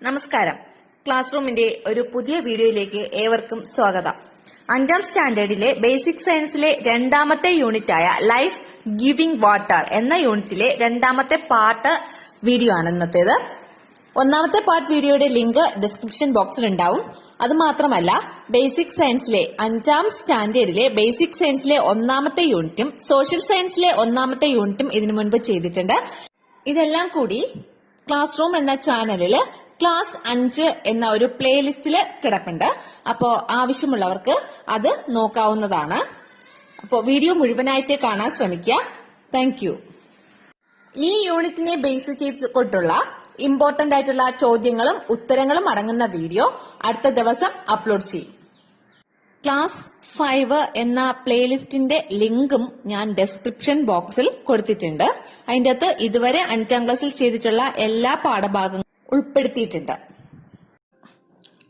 നമസ്കാരം. ക്ലാസ് റൂമിന്റെ ഒരു പുതിയ വീഡിയോയിലേക്ക് ഏവർക്കും സ്വാഗതം. 5ാം സ്റ്റാൻഡേർഡിലെ ബേസിക് സയൻസിലെ രണ്ടാമത്തെ യൂണിറ്റായ ലൈഫ് ഗിവിംഗ് വാട്ടർ എന്ന യൂണിറ്റിലെ രണ്ടാമത്തെ പാർട്ട് വീഡിയോ ആണ് ഇന്നത്തേത്. ഒന്നാമത്തെ പാർട്ട് വീഡിയോയുടെ ലിങ്ക് ഡിസ്ക്രിപ്ഷൻ ബോക്സിൽ ഉണ്ടാവും. അത് മാത്രമല്ല, ബേസിക് സയൻസിലെ 5ാം സ്റ്റാൻഡേർഡിലെ ബേസിക് സയൻസിലെ ഒന്നാമത്തെ യൂണിറ്റും സോഷ്യൽ സയൻസിലെ ഒന്നാമത്തെ യൂണിറ്റും ഇതിനു മുൻപ് ചെയ്തിട്ടുണ്ട്. ഇതെല്ലാം കൂടി ക്ലാസ് റൂം എന്ന ചാനലില് ക്ലാസ് 5 എന്ന ഒരു പ്ലേലിസ്റ്റില് കിടപ്പുണ്ട്. അപ്പോ ആവശ്യമുള്ളവർക്ക് അത് നോക്കാവുന്നതാണ്. അപ്പോ വീഡിയോ മുഴുവനായിട്ട് കാണാൻ ശ്രമിക്കുക. Thank you. ഈ യൂണിറ്റിനെ ബേസ് ചെയ്തുകൊണ്ടുള്ള ഇമ്പോർട്ടന്റ് ആയിട്ടുള്ള ചോദ്യങ്ങളും ഉത്തരങ്ങളും അടങ്ങുന്ന വീഡിയോ അടുത്ത ദിവസം അപ്ലോഡ് ചെയ്യും. ക്ലാസ് 5 എന്ന പ്ലേലിസ്റ്റിന്റെ ലിങ്കും ഞാൻ ഡിസ്ക്രിപ്ഷൻ ബോക്സിൽ കൊടുത്തിട്ടുണ്ട്. അതിന്റെ അകത്ത് ഇതുവരെ 5ാം ക്ലാസ്സിൽ ചെയ്തിട്ടുള്ള എല്ലാ പാഠഭാഗങ്ങളും ഉൾപ്പെടുത്തിയിട്ടുണ്ട്.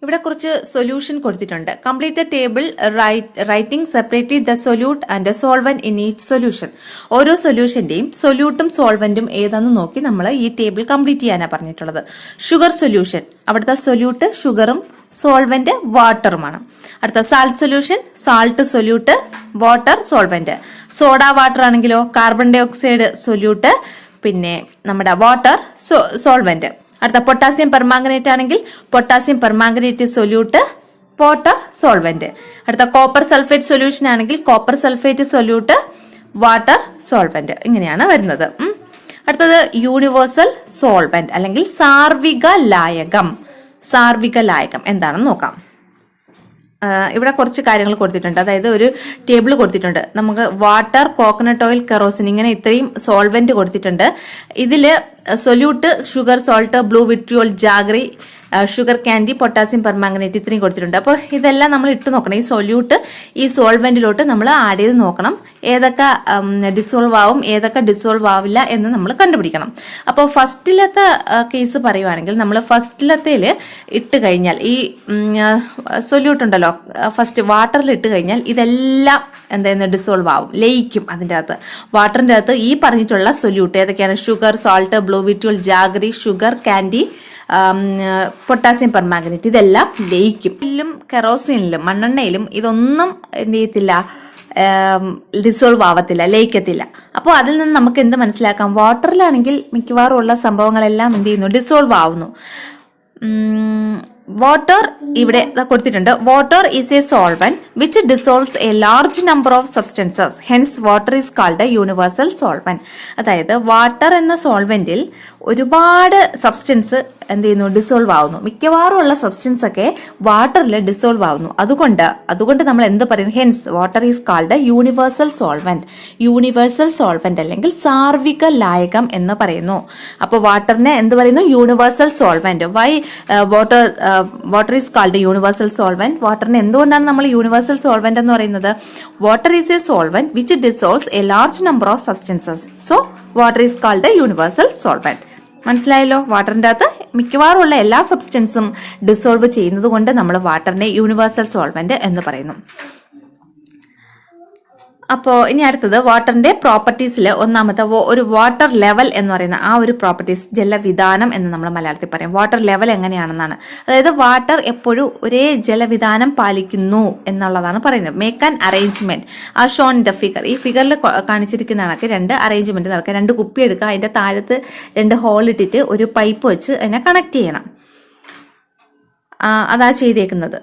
ഇവിടെ കുറച്ച് സൊല്യൂഷൻ കൊടുത്തിട്ടുണ്ട്. Complete the table writing separately the solute and solvent in each solution. ഓരോ സൊല്യൂഷന്റെയും സൊല്യൂട്ടും സോൾവെന്റും ഏതാണെന്ന് നോക്കി നമ്മൾ ഈ ടേബിൾ കംപ്ലീറ്റ് ചെയ്യാനാണ് പറഞ്ഞിട്ടുള്ളത്. ഷുഗർ സൊല്യൂഷൻ, അവിടുത്തെ സൊല്യൂട്ട് ഷുഗറും സോൾവെന്റ് വാട്ടറുമാണ്. അടുത്ത salt solution, salt solute water solvent. Soda water ആണെങ്കിലോ കാർബൺ ഡൈ ഓക്സൈഡ് സൊല്യൂട്ട്, പിന്നെ നമ്മുടെ വാട്ടർ സോൾവെന്റ്. അടുത്ത പൊട്ടാസ്യം പെർമാംഗനേറ്റ് ആണെങ്കിൽ potassium permanganate solute water solvent. അടുത്ത കോപ്പർ സൾഫേറ്റ് സൊല്യൂഷൻ ആണെങ്കിൽ copper sulphate solute water solvent. ഇങ്ങനെയാണ് വരുന്നത്. അടുത്തത് യൂണിവേഴ്സൽ സോൾവെന്റ് അല്ലെങ്കിൽ സാർവിക ലായകം. സാർവിക ലായകം എന്താണെന്ന് നോക്കാം. ഇവിടെ കുറച്ച് കാര്യങ്ങൾ കൊടുത്തിട്ടുണ്ട്. അതായത് ഒരു ടേബിൾ കൊടുത്തിട്ടുണ്ട്. നമുക്ക് വാട്ടർ, കോക്കനട്ട് ഓയിൽ, കെറോസിൻ, ഇങ്ങനെ ഇത്രയും സോൾവെന്റ് കൊടുത്തിട്ടുണ്ട്. ഇതില് solute sugar, salt, blue vitriol, jaggery, sugar candy, potassium permanganate ഇത്രയും കൊടുത്തിട്ടുണ്ട്. അപ്പോൾ ഇതെല്ലാം നമ്മൾ ഇട്ട് നോക്കണം. ഈ സൊല്യൂട്ട് ഈ സോൾവെന്റിലോട്ട് നമ്മൾ ആഡ് ചെയ്ത് നോക്കണം. ഏതൊക്കെ ഡിസോൾവ് ആവും, ഏതൊക്കെ ഡിസോൾവ് ആവില്ല എന്ന് നമ്മൾ കണ്ടുപിടിക്കണം. അപ്പോൾ ഫസ്റ്റിലത്തെ കേസ് പറയുവാണെങ്കിൽ നമ്മൾ ഫസ്റ്റിലത്തേല് ഇട്ട് കഴിഞ്ഞാൽ ഈ സൊല്യൂട്ട് ഉണ്ടല്ലോ, ഫസ്റ്റ് വാട്ടറിൽ ഇട്ട് കഴിഞ്ഞാൽ ഇതെല്ലാം എന്തായിരുന്നു ഡിസോൾവ് ആവും, ലയിക്കും. അതിൻ്റെ അകത്ത് വാട്ടറിന്റെ അകത്ത് ഈ പറഞ്ഞിട്ടുള്ള സൊല്യൂട്ട് ഏതൊക്കെയാണ്? Sugar, salt, blue vitriol, jaggery, sugar candy, potassium permanganate, ഇതെല്ലാം ലയിക്കും. ഇതിലും കെറോസിനിലും മണ്ണെണ്ണയിലും ഇതൊന്നും എന്ത് ചെയ്യത്തില്ല, ഡിസോൾവ് ആവത്തില്ല, ലയിക്കത്തില്ല. അപ്പോൾ അതിൽ നിന്ന് നമുക്ക് എന്ത് മനസ്സിലാക്കാം? വാട്ടറിലാണെങ്കിൽ മിക്കവാറും ഉള്ള സംഭവങ്ങളെല്ലാം എന്ത് ചെയ്യുന്നു, ഡിസോൾവ് ആവുന്നു. വാട്ടർ ഇവിടെ കൊടുത്തിട്ടുണ്ട്. Water is a solvent which dissolves a large number of substances, hence water is called A universal solvent. അതായത് വാട്ടർ എന്ന സോൾവെന്റിൽ ഒരുപാട് സബ്സ്റ്റൻസ് എന്ത് ചെയ്യുന്നു, ഡിസോൾവ് ആവുന്നു. മിക്കവാറും ഉള്ള സബ്സ്റ്റൻസ് ഒക്കെ വാട്ടറിൽ ഡിസോൾവ് ആവുന്നു. അതുകൊണ്ട് നമ്മൾ എന്ത് പറയും? Hence water is called universal solvent. Universal solvent അല്ലെങ്കിൽ സാർവിക ലായകം എന്ന് പറയുന്നു. അപ്പോൾ വാട്ടറിനെ എന്ത് പറയുന്നു? Universal solvent. Why water is called universal solvent? വാട്ടറിനെ എന്തുകൊണ്ടാണ് നമ്മൾ യൂണിവേഴ്സൽ സോൾവെന്റ് എന്ന് പറയുന്നത്? Water is a solvent which dissolves a large number of substances, so water is called universal solvent. മനസ്സിലായല്ലോ? വാട്ടറിന്റെ അകത്ത് മിക്കവാറും ഉള്ള എല്ലാ സബ്സ്റ്റൻസും ഡിസോൾവ് ചെയ്യുന്നത് കൊണ്ട് നമ്മൾ വാട്ടറിനെ യൂണിവേഴ്സൽ സോൾവെന്റ് എന്ന് പറയുന്നു. അപ്പോ ഇനി അടുത്തത് വാട്ടറിന്റെ പ്രോപ്പർട്ടീസിൽ ഒന്നാമത്തെ ഒരു വാട്ടർ ലെവൽ എന്ന് പറയുന്ന ആ ഒരു പ്രോപ്പർട്ടീസ്, ജലവിധാനം എന്ന് നമ്മൾ മലയാളത്തിൽ പറയും. വാട്ടർ ലെവൽ എങ്ങനെയാണെന്നാണ്. അതായത് വാട്ടർ എപ്പോഴും ഒരേ ജലവിധാനം പാലിക്കുന്നു എന്നുള്ളതാണ് പറയുന്നത്. Make an arrangement as shown in the figure. ഈ ഫിഗറിൽ കാണിച്ചിരിക്കുന്ന കണക്ക് 2 അറേഞ്ച്മെന്റ് നടക്കുക. 2 കുപ്പി എടുക്കുക, അതിന്റെ താഴത്ത് 2 ഹോൾ ഇട്ടിട്ട് ഒരു പൈപ്പ് വെച്ച് അതിനെ കണക്ട് ചെയ്യണം. അതാ ചെയ്തേക്കുന്നത്.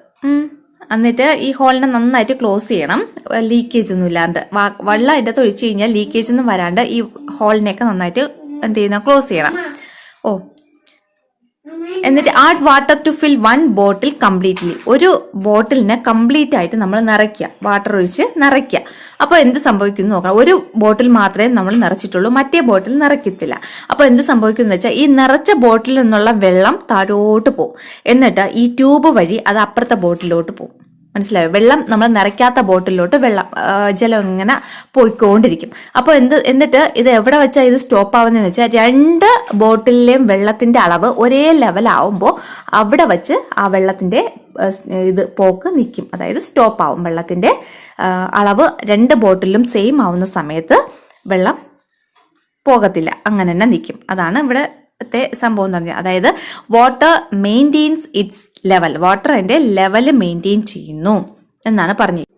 എന്നിട്ട് ഈ ഹോളിനെ നന്നായിട്ട് ക്ലോസ് ചെയ്യണം, ലീക്കേജ് ഒന്നും ഇല്ലാണ്ട്. വെള്ളം അതിൻ്റെ അകത്ത് ഒഴിച്ചു കഴിഞ്ഞാൽ ലീക്കേജ് ഒന്നും വരാണ്ട് ഈ ഹോളിനെയൊക്കെ നന്നായിട്ട് എന്ത് ചെയ്യുന്ന, ക്ലോസ് ചെയ്യണം. എന്നിട്ട് add water to fill 1 bottle completely. ഒരു ബോട്ടിലിനെ കംപ്ലീറ്റ് ആയിട്ട് നമ്മൾ നിറയ്ക്കുക, വാട്ടർ ഒഴിച്ച് നിറയ്ക്കുക. അപ്പോൾ എന്ത് സംഭവിക്കുന്നു നോക്കണം. ഒരു ബോട്ടിൽ മാത്രമേ നമ്മൾ നിറച്ചിട്ടുള്ളൂ, മറ്റേ ബോട്ടിൽ നിറയ്ക്കത്തില്ല. അപ്പോൾ എന്ത് സംഭവിക്കുന്നു വെച്ചാൽ ഈ നിറച്ച ബോട്ടിൽ നിന്നുള്ള വെള്ളം താഴോട്ട് പോകും. എന്നിട്ട് ഈ ട്യൂബ് വഴി അത് അപ്പുറത്തെ ബോട്ടിലോട്ട് പോകും. മനസ്സിലായോ? വെള്ളം നമ്മൾ നിറയ്ക്കാത്ത ബോട്ടിലോട്ട് ജലം ഇങ്ങനെ പോയിക്കൊണ്ടിരിക്കും. അപ്പോൾ എന്നിട്ട് ഇത് എവിടെ വെച്ചാൽ ഇത് സ്റ്റോപ്പ് ആവുന്നതെന്ന് വെച്ചാൽ 2 ബോട്ടിലെയും വെള്ളത്തിന്റെ അളവ് ഒരേ ലെവൽ ആവുമ്പോൾ അവിടെ വെച്ച് ആ വെള്ളത്തിന്റെ ഇത് പോക്ക് നിൽക്കും. അതായത് സ്റ്റോപ്പ് ആവും. വെള്ളത്തിന്റെ അളവ് 2 ബോട്ടിലും സെയിം ആവുന്ന സമയത്ത് വെള്ളം പോകത്തില്ല, അങ്ങനെ തന്നെ നിൽക്കും. അതാണ് ഇവിടെ സംഭവം എന്ന് പറഞ്ഞാൽ, അതായത് water maintains it's level, water അതിന്റെ ലെവൽ മെയിൻറ്റെയിൻ ചെയ്യുന്നു എന്നാണ് പറഞ്ഞത്.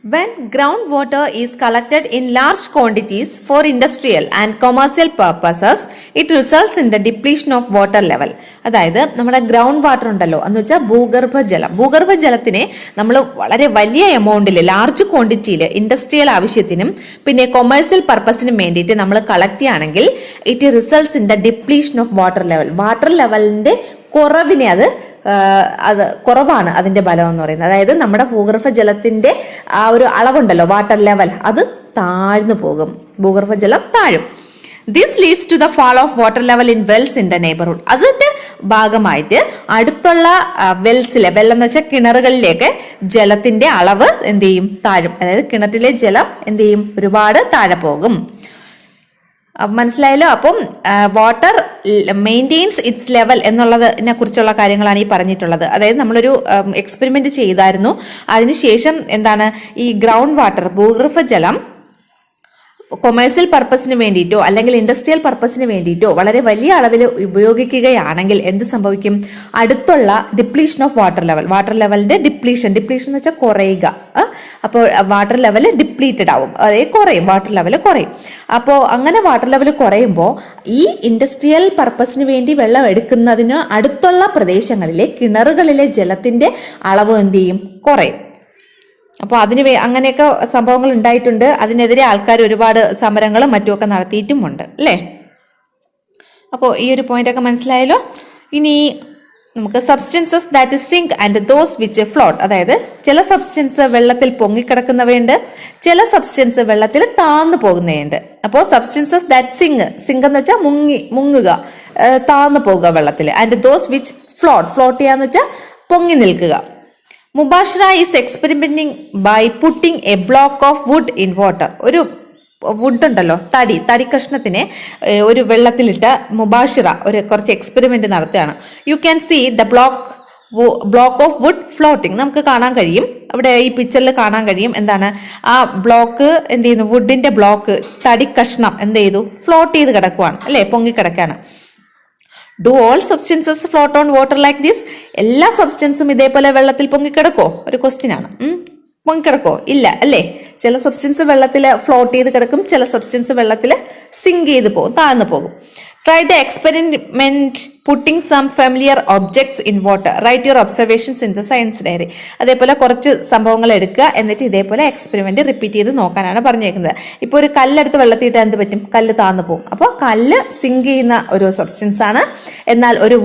When groundwater is collected in large quantities for industrial and commercial purposes, it results in the depletion of water level. അതായത് നമ്മുടെ ഗ്രൗണ്ട് വാട്ടർ ഉണ്ടല്ലോ എന്ന് വെച്ചാൽ ഭൂഗർഭജലത്തിനെ നമ്മൾ വളരെ വലിയ എമൗണ്ടിൽ, ലാർജ് ക്വാണ്ടിറ്റിയിൽ ഇൻഡസ്ട്രിയൽ ആവശ്യത്തിനും പിന്നെ കൊമേഴ്സ്യൽ പർപ്പസിനും വേണ്ടിയിട്ട് നമ്മൾ കളക്ട് ചെയ്യുകയാണെങ്കിൽ it results in the depletion of water level. Water ലെവലിന്റെ കുറവിനെ അത് കുറവാണ് അതിന്റെ ബലം എന്ന് പറയുന്നത്. അതായത് നമ്മുടെ ഭൂഗർഭജലത്തിന്റെ ആ ഒരു അളവുണ്ടല്ലോ, വാട്ടർ ലെവൽ, അത് താഴ്ന്നു പോകും, ഭൂഗർഭജലം താഴും. This leads to the fall of water level in wells in the neighbourhood. അതിന്റെ ഭാഗമായിട്ട് അടുത്തുള്ള വെൽസിലെ, വെള്ളം എന്ന് വെച്ചാൽ കിണറുകളിലേക്ക് ജലത്തിന്റെ അളവ് എന്ത് ചെയ്യും, താഴും. അതായത് കിണറ്റിലെ ജലം എന്ത് ചെയ്യും, ഒരുപാട് താഴെ പോകും. മനസ്സിലായല്ലോ. അപ്പം വാട്ടർ മെയിൻറ്റെയിൻസ് ഇറ്റ്സ് ലെവൽ എന്നുള്ളതിനെ കുറിച്ചുള്ള കാര്യങ്ങളാണ് ഈ പറഞ്ഞിട്ടുള്ളത്. അതായത് നമ്മളൊരു എക്സ്പെരിമെന്റ് ചെയ്തായിരുന്നു. അതിനുശേഷം എന്താണ്, ഈ ഗ്രൗണ്ട് വാട്ടർ, ഭൂഗർഭജലം കൊമേഴ്സ്യൽ പർപ്പസിന് വേണ്ടിയിട്ടോ അല്ലെങ്കിൽ ഇൻഡസ്ട്രിയൽ പർപ്പസിന് വേണ്ടിയിട്ടോ വളരെ വലിയ അളവിൽ ഉപയോഗിക്കുകയാണെങ്കിൽ എന്ത് സംഭവിക്കും, അടുത്തുള്ള ഡിപ്ലീഷൻ ഓഫ് വാട്ടർ ലെവലിന്റെ ഡിപ്ലീഷൻ എന്ന് വെച്ചാൽ കുറയുക. അപ്പോൾ വാട്ടർ ലെവൽ ഡിപ്ലീറ്റഡ് ആവും, അതായത് കുറയും, വാട്ടർ ലെവൽ കുറയും. അപ്പോൾ അങ്ങനെ വാട്ടർ ലെവൽ കുറയുമ്പോൾ ഈ ഇൻഡസ്ട്രിയൽ പർപ്പസിന് വേണ്ടി വെള്ളം എടുക്കുന്നതിന് അടുത്തുള്ള പ്രദേശങ്ങളിലെ കിണറുകളിലെ ജലത്തിന്റെ അളവ് എന്ത് ചെയ്യും, കുറയും. അപ്പോൾ അങ്ങനെയൊക്കെ സംഭവങ്ങൾ ഉണ്ടായിട്ടുണ്ട്. അതിനെതിരെ ആൾക്കാർ ഒരുപാട് സമരങ്ങളും മറ്റുമൊക്കെ നടത്തിയിട്ടുമുണ്ട് അല്ലേ. അപ്പോൾ ഈ ഒരു പോയിന്റ് ഒക്കെ മനസ്സിലായല്ലോ. ഇനി നമുക്ക് substances that sink and those which float. അതായത് ചില സബ്സ്റ്റൻസ് വെള്ളത്തിൽ പൊങ്ങിക്കിടക്കുന്നവയുണ്ട്, ചില സബ്സ്റ്റൻസ് വെള്ളത്തിൽ താന്നു പോകുന്നവയുണ്ട്. അപ്പോൾ സബ്സ്റ്റൻസസ് ദാറ്റ് സിങ്ക് എന്ന് വെച്ചാൽ മുങ്ങുക, താന്നു പോകുക വെള്ളത്തിൽ. ആൻഡ് ദോസ് വിച്ച് ഫ്ലോട്ട് ചെയ്യാന്ന് വെച്ചാൽ പൊങ്ങി നിൽക്കുക. Mubashira is experimenting by putting a block of wood in water. ഒരു വുഡ് ഉണ്ടല്ലോ, തടി കഷ്ണത്തിനെ ഒരു വെള്ളത്തിലിട്ട് മുബാഷിറ കുറച്ച് എക്സ്പെരിമെന്റ് നടത്തുകയാണ്. You can see the block of wood floating. നമുക്ക് കാണാൻ കഴിയും, അവിടെ ഈ പിക്ചറിൽ കാണാൻ കഴിയും. എന്താണ് ആ ബ്ലോക്ക്, എന്ത് ചെയ്യുന്നു, വുഡിന്റെ ബ്ലോക്ക്, തടി കഷ്ണം എന്ത് ചെയ്തു, ഫ്ലോട്ട് ചെയ്ത് കിടക്കുവാണ് അല്ലെ, പൊങ്ങിക്കിടക്കാണ്. Do all substances float on water like this? എല്ലാ സബ്സ്റ്റൻസും ഇതേപോലെ വെള്ളത്തിൽ പൊങ്ങിക്കിടക്കോ? ഒരു ക്വസ്റ്റ്യൻ ആണ്. പൊങ്ങിക്കിടക്കോ? ഇല്ല അല്ലേ. ചില സബ്സ്റ്റൻസ് വെള്ളത്തിൽ ഫ്ലോട്ട് ചെയ്ത് കിടക്കും, ചില സബ്സ്റ്റൻസ് വെള്ളത്തിൽ സിങ്ക് ചെയ്ത് പോകും, താഴ്ന്നു പോകും. Try the experiment putting some familiar objects in water. Write your observations in the science diary. അതേപോലെ കുറച്ച് സംഭവങ്ങൾ എടുക്കുക, എന്നിട്ട് ഇതേപോലെ എക്സ്പെരിമെന്റ് റിപ്പീറ്റ് ചെയ്ത് നോക്കാനാണ് പറഞ്ഞേക്കുന്നത്. ഇപ്പോൾ ഒരു കല്ലെടുത്ത് വെള്ളത്തിയിട്ട് എന്ത് പറ്റും, കല്ല് താന്നു പോകും. അപ്പോൾ കല്ല് സിങ്ക് ചെയ്യുന്ന ഒരു സബ്സ്റ്റൻസ് ആണ്. എന്നാൽ ഒരു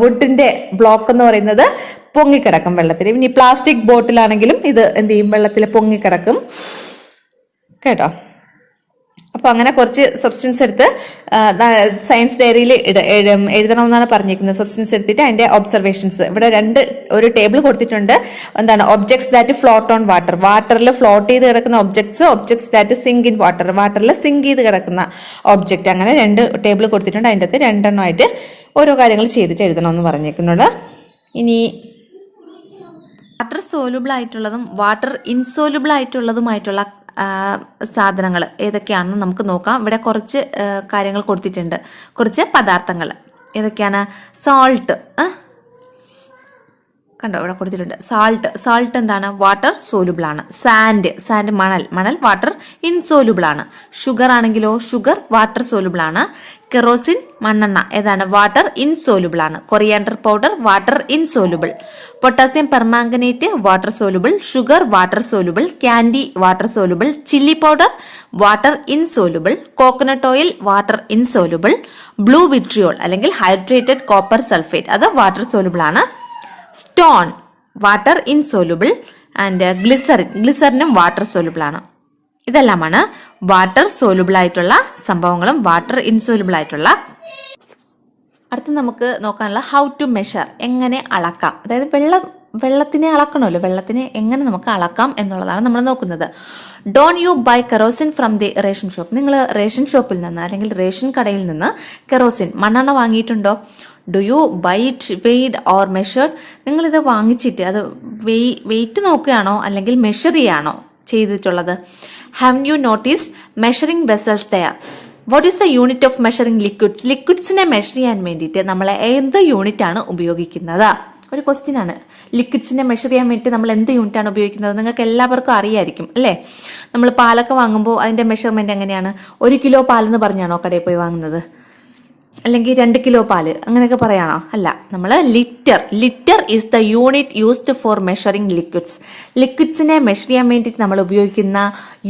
വുഡിന്റെ ബ്ലോക്ക് എന്ന് പറയുന്നത് പൊങ്ങിക്കിടക്കും വെള്ളത്തിൽ. ഇനി പ്ലാസ്റ്റിക് ബോട്ടിലാണെങ്കിലും ഇത് എന്ത് ചെയ്യും, വെള്ളത്തിൽ പൊങ്ങിക്കിടക്കും കേട്ടോ. അപ്പൊ അങ്ങനെ കുറച്ച് സബ്സ്റ്റൻസ് എടുത്ത് സയൻസ് ഡയറിയിൽ എഴുതണമെന്നാണ് പറഞ്ഞിരിക്കുന്നത്. സബ്സ്റ്റൻസ് എടുത്തിട്ട് അതിന്റെ ഒബ്സർവേഷൻസ് ഇവിടെ ഒരു ടേബിൾ കൊടുത്തിട്ടുണ്ട്. എന്താണ്, objects that float on water, വാട്ടറിൽ ഫ്ലോട്ട് ചെയ്ത് കിടക്കുന്ന objects that sink in water, വാട്ടറിൽ സിങ്ക് ചെയ്ത് കിടക്കുന്ന ഒബ്ജക്റ്റ്. അങ്ങനെ 2 ടേബിൾ കൊടുത്തിട്ടുണ്ട്. അതിൻ്റെ അകത്ത് 2 എണ്ണമായിട്ട് ഓരോ കാര്യങ്ങൾ ചെയ്തിട്ട് എഴുതണമെന്ന് പറഞ്ഞിരിക്കുന്നുണ്ട്. ഇനി വാട്ടർ സോലുബിൾ ആയിട്ടുള്ളതും വാട്ടർ ഇൻസോലുബിൾ ആയിട്ടുള്ളതുമായിട്ടുള്ള സാധനങ്ങൾ ഏതൊക്കെയാണെന്ന് നമുക്ക് നോക്കാം. ഇവിടെ കുറച്ച് കാര്യങ്ങൾ കൊടുത്തിട്ടുണ്ട്, കുറച്ച് പദാർത്ഥങ്ങൾ. ഏതൊക്കെയാണ്? സോൾട്ട്, കണ്ടോ ഇവിടെ കൊടുത്തിട്ടുണ്ട്. സാൾട്ട് എന്താണ്? വാട്ടർ സോലുബിൾ ആണ്. സാൻഡ് മണൽ വാട്ടർ ഇൻസോലുബിൾ ആണ്. ഷുഗർ ആണെങ്കിലോ, ഷുഗർ വാട്ടർ സോലുബിൾ ആണ്. കെറോസിൻ മണ്ണെണ്ണ ഏതാണ്? വാട്ടർ ഇൻസോലുബിൾ ആണ്. Coriander powder water insoluble. Potassium permanganate water soluble. Sugar water soluble. Candy water soluble. Chilli powder water insoluble. Coconut oil water insoluble. Blue vitriol അല്ലെങ്കിൽ hydrated copper sulphate അത് water soluble ആണ്. Stone water insoluble. And ഗ്ലിസറിനും water soluble ആണ്. ഇതെല്ലാമാണ് water soluble ആയിട്ടുള്ള സംഭവങ്ങളും water insoluble ആയിട്ടുള്ള. അടുത്ത് നമുക്ക് നോക്കാനുള്ള ഹൗ ടു മെഷർ, എങ്ങനെ അളക്കാം. അതായത് വെള്ളത്തിനെ അളക്കണമല്ലോ, വെള്ളത്തിനെ എങ്ങനെ നമുക്ക് അളക്കാം എന്നുള്ളതാണ് നമ്മൾ നോക്കുന്നത്. Don't you buy kerosene from the ration shop. നിങ്ങൾ റേഷൻ ഷോപ്പിൽ നിന്ന് അല്ലെങ്കിൽ റേഷൻ കടയിൽ നിന്ന് കെറോസിൻ മണ്ണെണ്ണ വാങ്ങിയിട്ടുണ്ടോ? Do you buy it weighed or measure? നിങ്ങളിത് വാങ്ങിച്ചിട്ട് അത് വെയിറ്റ് നോക്കുകയാണോ അല്ലെങ്കിൽ മെഷർ ചെയ്യാണോ ചെയ്തിട്ടുള്ളത്? Have you noticed measuring vessels there? What is the unit of measuring liquids? ലിക്വിഡ്സിനെ മെഷർ ചെയ്യാൻ വേണ്ടിയിട്ട് നമ്മൾ എന്ത് യൂണിറ്റ് ആണ് ഉപയോഗിക്കുന്നത്? ഒരു ക്വസ്റ്റ്യൻ ആണ്. ലിക്വിഡ്സിനെ മെഷർ ചെയ്യാൻ വേണ്ടി നമ്മൾ എന്ത് യൂണിറ്റ് ആണ് ഉപയോഗിക്കുന്നത്? നിങ്ങൾക്ക് എല്ലാവർക്കും അറിയായിരിക്കും അല്ലേ? നമ്മൾ പാലൊക്കെ വാങ്ങുമ്പോൾ അതിന്റെ മെഷർമെന്റ് എങ്ങനെയാണ്? 1 കിലോ പാലെന്ന് പറഞ്ഞാണോ കടയിൽ പോയി വാങ്ങുന്നത്? അല്ലെങ്കിൽ 2 കിലോ പാല് അങ്ങനെയൊക്കെ പറയാണോ? അല്ല, നമ്മൾ litre is the unit used for measuring liquids. ലിക്വിഡ്സിനെ മെഷർ ചെയ്യാൻ വേണ്ടിയിട്ട് നമ്മൾ ഉപയോഗിക്കുന്ന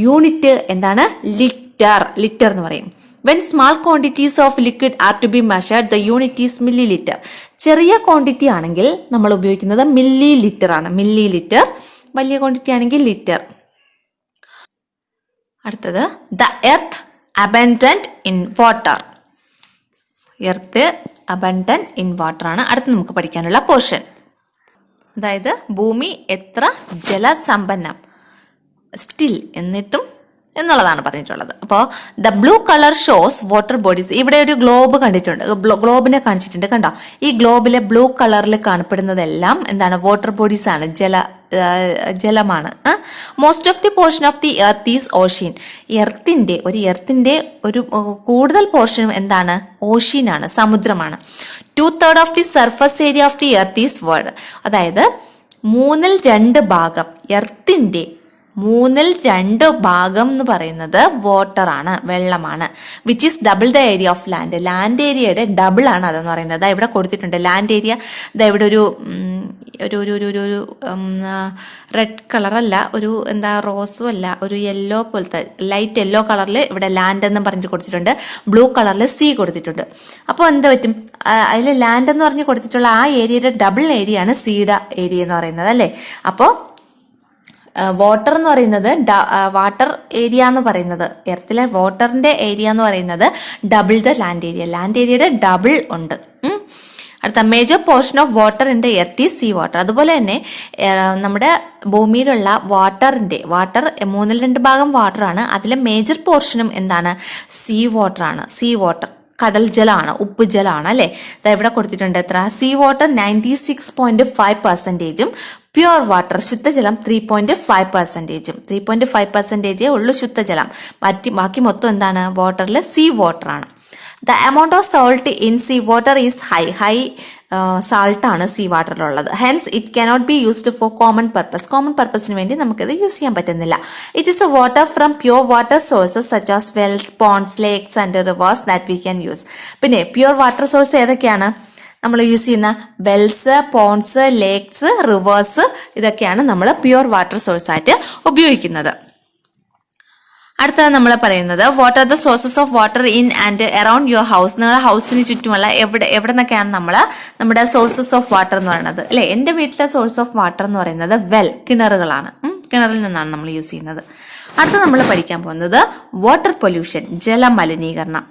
യൂണിറ്റ് എന്താണ്? ലിറ്റർ എന്ന് പറയും. When small quantities of liquid are to be measured, the unit is milliliter. ചെറിയ ക്വാണ്ടിറ്റി ആണെങ്കിൽ നമ്മൾ ഉപയോഗിക്കുന്നത് മില്ലി ലിറ്റർ ആണ്. മില്ലിലിറ്റർ. വലിയ ക്വാണ്ടിറ്റി ആണെങ്കിൽ ലിറ്റർ. അടുത്തത് the earth abundant in water. Earth abundant in water ആണ് അടുത്ത് നമുക്ക് പഠിക്കാനുള്ള പോർഷൻ. അതായത് ഭൂമി എത്ര ജലസമ്പന്നം, സ്റ്റിൽ എന്നിട്ടും എന്നുള്ളതാണ് പറഞ്ഞിട്ടുള്ളത്. അപ്പോൾ the blue colour shows water bodies. ഇവിടെ ഒരു ഗ്ലോബ് കണ്ടിട്ടുണ്ട്, ഗ്ലോബിനെ കാണിച്ചിട്ടുണ്ട്, കണ്ടോ? ഈ ഗ്ലോബിലെ ബ്ലൂ കളറിൽ കാണപ്പെടുന്നതെല്ലാം എന്താണ്? വാട്ടർ ബോഡീസ് ആണ്, ജലമാണ്. Most of the portion of the earth is ocean. എർത്തിന്റെ ഒരു കൂടുതൽ പോർഷനും എന്താണ്? ഓഷ്യനാണ്, സമുദ്രമാണ്. 2/3 of the surface area of the earth is water. അതായത് 2/3 ഭാഗം എർത്തിന്റെ 2/3 എന്ന് പറയുന്നത് വാട്ടർ ആണ്, വെള്ളമാണ്. Which is double the area of land. Land ഏരിയയുടെ ഡബിൾ ആണ് അതെന്ന് പറയുന്നത്. ഇവിടെ കൊടുത്തിട്ടുണ്ട് ലാൻഡ് ഏരിയ. ഇവിടെ ഒരു റെഡ് കളറല്ല, ഒരു റോസും അല്ല, ഒരു യെല്ലോ പോലത്തെ ലൈറ്റ് യെല്ലോ കളറിൽ ഇവിടെ ലാൻഡ് എന്ന് പറഞ്ഞിട്ട് കൊടുത്തിട്ടുണ്ട്. ബ്ലൂ കളറിൽ സീ കൊടുത്തിട്ടുണ്ട്. അപ്പോൾ എന്താ പറ്റും? അതിൽ ലാൻഡ് എന്ന് പറഞ്ഞ് കൊടുത്തിട്ടുള്ള ആ ഏരിയയുടെ ഡബിൾ ഏരിയ ആണ് സീയുടെ ഏരിയ എന്ന് പറയുന്നത് അല്ലേ? അപ്പോൾ വാട്ടർ എന്ന് പറയുന്നത് വാട്ടർ ഏരിയ എന്ന് പറയുന്നത്, എർത്തിലെ വാട്ടറിന്റെ ഏരിയ എന്ന് പറയുന്നത് double the land area. Land ഏരിയയുടെ ഡബിൾ ഉണ്ട്. അടുത്ത major portion of water in the earth is sea water. അതുപോലെ തന്നെ നമ്മുടെ ഭൂമിയിലുള്ള വാട്ടർ 2/3 ഭാഗം വാട്ടർ ആണ്. അതിലെ മേജർ പോർഷനും എന്താണ്? സീ വാട്ടർ ആണ്. സീ വാട്ടർ കടൽ ജലമാണ്, ഉപ്പ് ജലമാണ് അല്ലെ? ഇവിടെ കൊടുത്തിട്ടുണ്ട് എത്ര? സീ വാട്ടർ 96.5%, പ്യുവർ വാട്ടർ ശുദ്ധജലം 3.5%. 3.5% ഉള്ളു ശുദ്ധജലം. ബാക്കി മൊത്തം എന്താണ്? വാട്ടറിൽ സീ വാട്ടർ ആണ്. The amount of salt in sea water is high salt ആണ് സീ വാട്ടറിലുള്ളത്. Hence it cannot be used for common പർപ്പസിന് വേണ്ടി നമുക്കിത് യൂസ് ചെയ്യാൻ പറ്റുന്നില്ല. It is a water from pure water sources such as wells, ponds, lakes and rivers that we can use. പിന്നെ pure water source ഏതൊക്കെയാണ് നമ്മൾ use ചെയ്യുന്ന? Wells, ponds, lakes, reverse, ഇതൊക്കെയാണ് നമ്മൾ പ്യുവർ വാട്ടർ സോഴ്സ് ആയിട്ട് ഉപയോഗിക്കുന്നത്. അടുത്തത് നമ്മൾ പറയുന്നത് what are the sources of water in and around your house. നിങ്ങളുടെ ഹൗസിന് ചുറ്റുമുള്ള എവിടെ നിന്നൊക്കെയാണ് നമ്മുടെ സോഴ്സസ് ഓഫ് വാട്ടർ എന്ന് പറയുന്നത് അല്ലെ? എന്റെ വീട്ടിലെ സോഴ്സ് ഓഫ് വാട്ടർ എന്ന് പറയുന്നത് കിണറുകളാണ്. കിണറിൽ നിന്നാണ് നമ്മൾ യൂസ് ചെയ്യുന്നത്. അടുത്ത നമ്മൾ പഠിക്കാൻ പോകുന്നത് വാട്ടർ പൊല്യൂഷൻ, ജലമലിനീകരണം.